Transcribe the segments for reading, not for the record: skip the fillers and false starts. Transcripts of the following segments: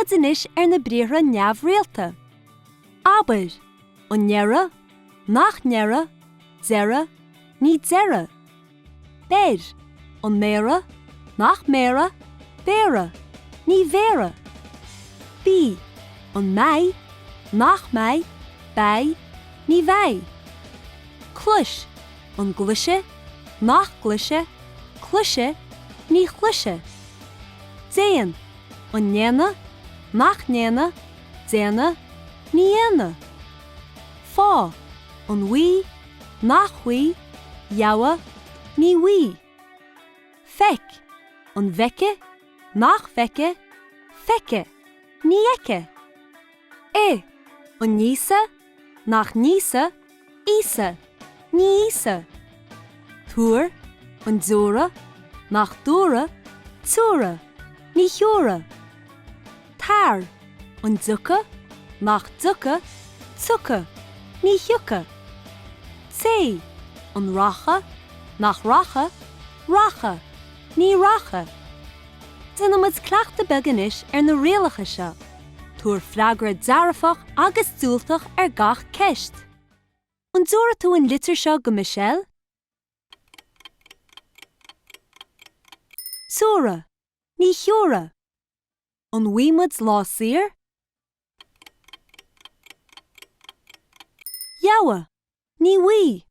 muid inis na bríomhra neamhréalta. Aber, an neara, nach neara, zera, ní zera. Beir, an méra, nach méra, béra, ní véra. Bí, an mei, nach mei, bei, ní vei. Cluis, an gluise, nach gluise, cluise, ní chluise. Déan, an néana, nach néana, déana, ní éana. Fá, an hui, nach hui, jawa, ní hui. Feic, an veice, nach veice, feice, ní eice. An níosa, nach níosa, ísa, ní ísa. Thuair, an dúra, nach dúra, túra, ní thiúra. Tar, an duca, nach duca, tuca, ní thiuca. Té, an racha, nach racha, racha, ní racha. Duna muid cleachta beganis na réalacha seo. Tuair freagra dearfach agus dúilteach gach ceist. An dúra tú an litir seo go Michelle? Túra, ní thiúra. An bhuaimid lá saor? Jawa, ní hui.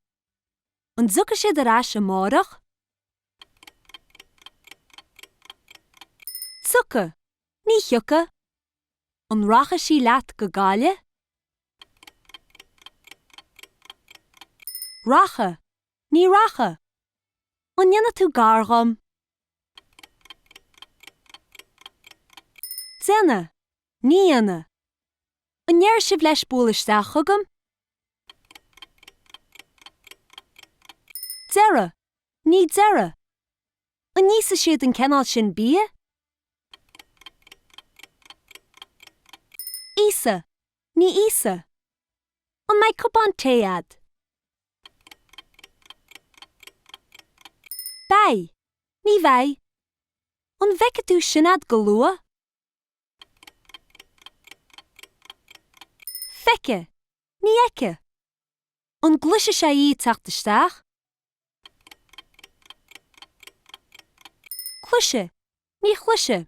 An duca siad ais amárach? Tuca, ní thiuca. An racha sí leat go gáile? Racha, ní racha. An dhéana tú gargham? Déana, ní dhéana. An dheir sibh leis búlaisteach agam? Dera, ní dera. An níosa siad an ceannail sin bia? Isa, ní isa. An mbeidh cupán téad? Bei, ní bhei. An bheice tú sinad go lua? Feice, ní eice. An gluise sé í teachtasteach? Cluise, ní chluise.